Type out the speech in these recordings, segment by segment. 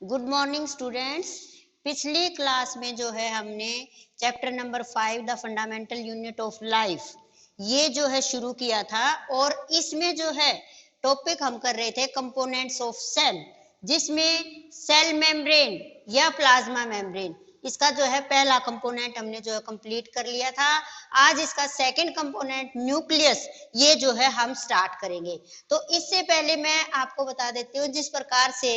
Good morning students. पिछली class में जो है हमने chapter number 5 the fundamental unit of life ये जो है शुरू किया था और इसमें जो है टॉपिक हम कर रहे थे कंपोनेंट्स ऑफ सेल, जिसमें सेल मेम्ब्रेन या प्लाज्मा मेम्ब्रेन इसका जो है पहला कंपोनेंट हमने जो है कंप्लीट कर लिया था। आज इसका सेकंड कंपोनेंट न्यूक्लियस ये जो है हम स्टार्ट करेंगे। तो इससे पहले मैं आपको बता देती हूँ जिस प्रकार से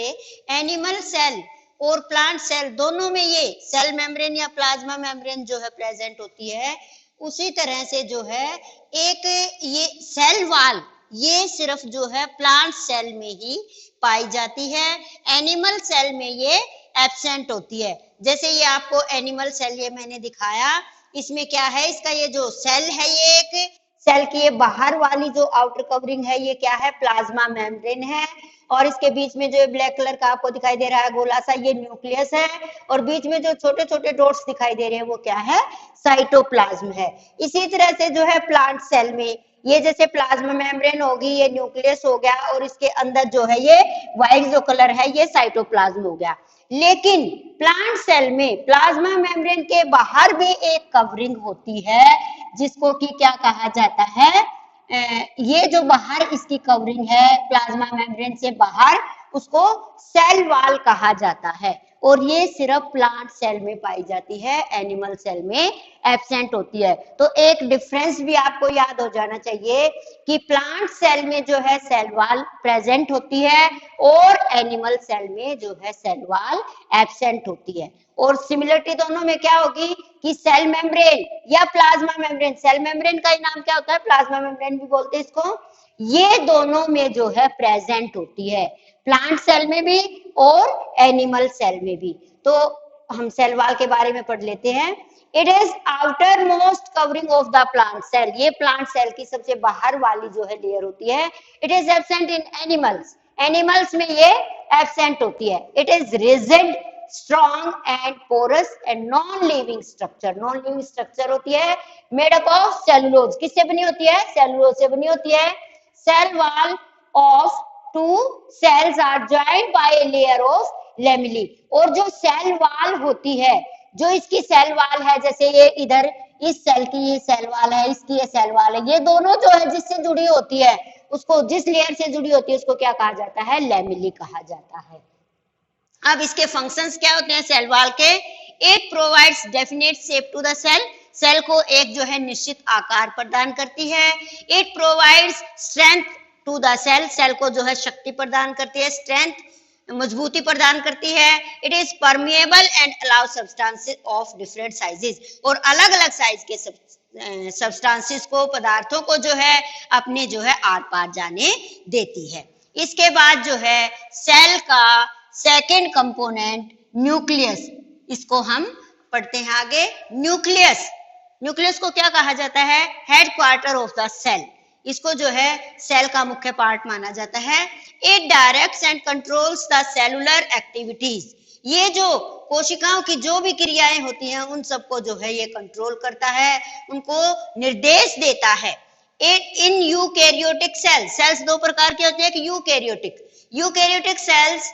एनिमल सेल और प्लांट सेल दोनों में ये सेल मेम्ब्रेन या प्लाज्मा मेम्ब्रेन जो है प्रेजेंट होती है, उसी तरह से जो है एक ये सेल वॉल ये सिर्फ जो है प्लांट सेल में ही पाई जाती है, एनिमल सेल में ये एब्सेंट होती है। जैसे ये आपको एनिमल सेल ये मैंने दिखाया, इसमें क्या है, इसका ये जो सेल है ये एक सेल की ये बाहर वाली जो आउटर कवरिंग है ये क्या है, प्लाज्मा मेम्ब्रेन है, और इसके बीच में जो ब्लैक कलर का आपको दिखाई दे रहा है गोला सा ये न्यूक्लियस है, और बीच में जो छोटे छोटे डॉट्स दिखाई दे रहे हैं वो क्या है, साइटोप्लाज्म है। इसी तरह से जो है प्लांट सेल में ये जैसे प्लाज्मा मेम्ब्रेन होगी ये न्यूक्लियस हो गया, और इसके अंदर जो है ये व्हाइट जो कलर है ये साइटोप्लाज्म हो गया। लेकिन प्लांट सेल में प्लाज्मा मेम्ब्रेन के बाहर भी एक कवरिंग होती है जिसको कि क्या कहा जाता है, ये जो बाहर इसकी कवरिंग है प्लाज्मा मेम्ब्रेन से बाहर उसको सेल वॉल कहा जाता है, और ये सिर्फ प्लांट सेल में पाई जाती है, एनिमल सेल में एब्सेंट होती है। तो एक डिफरेंस भी आपको याद हो जाना चाहिए कि प्लांट सेल में जो है सेल वॉल प्रेजेंट होती है और एनिमल सेल में जो है सेल वॉल एब्सेंट होती है। और सिमिलरिटी दोनों में क्या होगी कि सेल मेम्ब्रेन या प्लाज्मा मेम्ब्रेन, सेल मेम्ब्रेन का ही नाम क्या होता है, प्लाज्मा मेम्ब्रेन भी बोलते हैं इसको, ये दोनों में जो है प्रेजेंट होती है, प्लांट सेल में भी और एनिमल सेल में भी। तो हम सेल वॉल के बारे में पढ़ लेते हैं। It is outer most covering of the plant cell, ये प्लांट सेल की सबसे बाहर वाली जो है लेयर होती है। It is absent in animals, animals में ये एब्सेंट होती है। It is rigid, strong and porous and non living structure, non living structure होती है, मेड अप ऑफ सेलुलोज, किससे बनी होती है, सेलुलोज से बनी होती है। Cell wall of two cells are joined by a layer of lamellae, और जो सेल वॉल होती है, जो इसकी सेल वॉल है, जैसे ये इधर इस सेल की ये सेल वॉल है, इसकी ये सेल वॉल है, ये दोनों जो है जिससे जुड़ी होती है उसको, जिस लेयर से जुड़ी होती है उसको क्या कहा जाता है, लेमिली कहा जाता है। अब इसके फंक्शंस क्या होते हैं सेल वॉल के, it provides definite shape to the cell, cell को एक जो है निश्चित आकार प्रदान करती है। It provides strength to the cell, cell को जो है शक्ति प्रदान करती है, स्ट्रेंथ मजबूती प्रदान करती है। It is permeable and allow substances of different sizes, और अलग अलग साइज के सब्सटेंसेस को, पदार्थों को जो है अपने जो है आर पार जाने देती है। इसके बाद जो है सेल का सेकेंड कंपोनेंट न्यूक्लियस, इसको हम पढ़ते हैं आगे। न्यूक्लियस, न्यूक्लियस को क्या कहा जाता है, headquarter of the cell, इसको जो है सेल का मुख्य पार्ट माना जाता है। It directs and controls the cellular activities, ये जो कोशिकाओं की जो भी क्रियाएं होती हैं उन सबको जो है ये कंट्रोल करता है, उनको निर्देश देता है। इन यूकैरियोटिक सेल्स, सेल्स दो प्रकार के होते हैं, एक eukaryotic cells,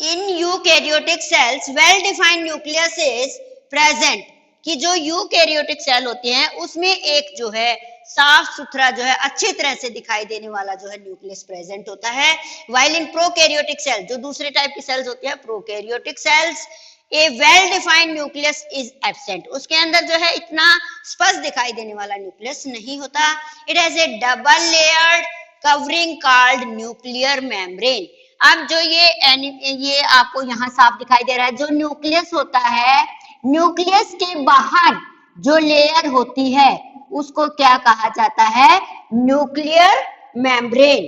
in eukaryotic cells well defined nucleus is present, कि जो यूकैरियोटिक सेल होते हैं उसमें एक जो है साफ सुथरा जो है अच्छी तरह से दिखाई देने वाला जो है न्यूक्लियस प्रेजेंट होता है। व्हाइल इन प्रोकैरियोटिक सेल, जो दूसरे टाइप की सेल्स होती है prokaryotic cells, A well defined nucleus is absent, उसके अंदर जो है इतना स्पष्ट दिखाई देने वाला न्यूक्लियस नहीं होता। It has A double layered covering called nuclear membrane. अब जो ये आपको यहाँ साफ दिखाई दे रहा है, जो न्यूक्लियस होता है, न्यूक्लियस के बाहर जो लेयर होती है उसको क्या कहा जाता है, nuclear membrane.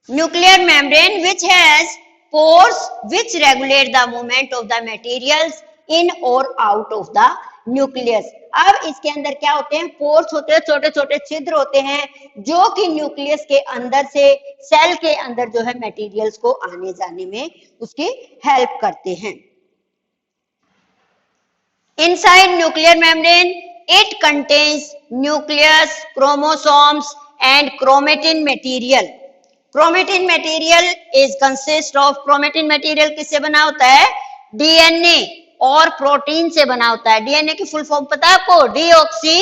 Nuclear membrane which has pores which regulate the movement of the materials in और आउट ऑफ द न्यूक्लियस। अब इसके अंदर क्या होते हैं, पोर्स होते हैं, छोटे छोटे छिद्र होते हैं जो कि न्यूक्लियस के अंदर से सेल के अंदर जो है मटेरियल्स को आने जाने में उसकी हेल्प करते हैं। Inside nuclear membrane, it contains nucleus, chromosomes and chromatin material. Chromatin material is consist of, chromatin material किससे बना होता है? डीएनए और प्रोटीन से बना होता है। डीएनए की फुल फॉर्म पता है आपको? Deoxy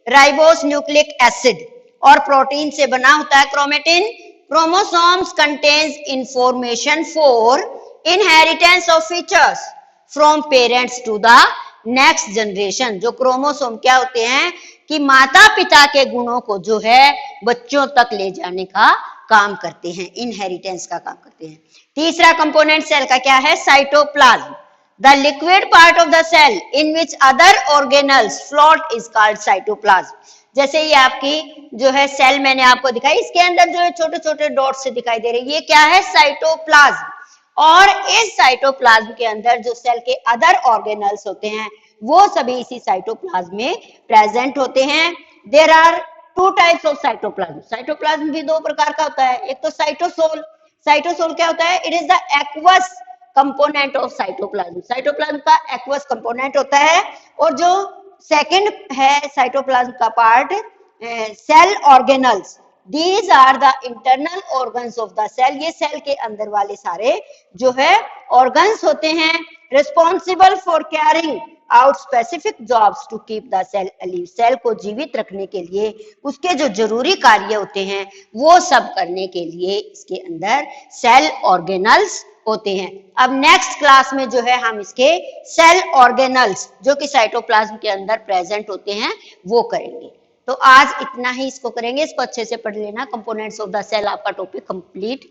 ribose nucleic acid. और प्रोटीन से बना होता है chromatin. Chromosomes contains information for inheritance of features from parents to the next generation. जो क्रोमोसोम क्या होते हैं कि माता पिता के गुणों को जो है बच्चों तक ले जाने का काम करते हैं, इनहेरिटेंस का काम करते हैं। तीसरा कंपोनेंट सेल का क्या है? Cytoplasm. The liquid part of the cell in which other organelles float is called cytoplasm. जैसे ये आपकी जो है सेल मैंने आपको दिखाई, इसके अंदर जो है छोटे छोटे डॉट्स से दिखाई दे रहे हैं, ये क्या है? साइटोप्लाज्म। और इस साइटोप्लाज्म के अंदर जो सेल के अदर ऑर्गेनल्स होते हैं वो सभी इसी साइटोप्लाज्म में प्रेजेंट होते हैं। There are two types of cytoplasm. Cytoplasm भी दो प्रकार का होता है। एक तो साइटोसोल। साइटोसोल क्या होता है? It is the aqueous component of cytoplasm. Cytoplasm का एक्वस कंपोनेंट होता है। और जो सेकंड है साइटोप्लाज्म का part, cell organelles. These are the internal organs of the cell। ये सेल के अंदर वाले सारे जो है ऑर्गन्स होते हैं, responsible for carrying out specific jobs to keep the cell alive. Cell को जीवित रखने के लिए उसके जो जरूरी कार्य होते हैं वो सब करने के लिए इसके अंदर सेल ऑर्गेनल्स होते हैं। अब नेक्स्ट क्लास में जो है हम इसके सेल ऑर्गेनल्स जो कि साइटोप्लाज्म के अंदर प्रेजेंट होते हैं वो करेंगे। तो आज इतना ही इसको करेंगे, इसको अच्छे से पढ़ लेना। कंपोनेंट्स ऑफ द सेल आपका टॉपिक कंप्लीट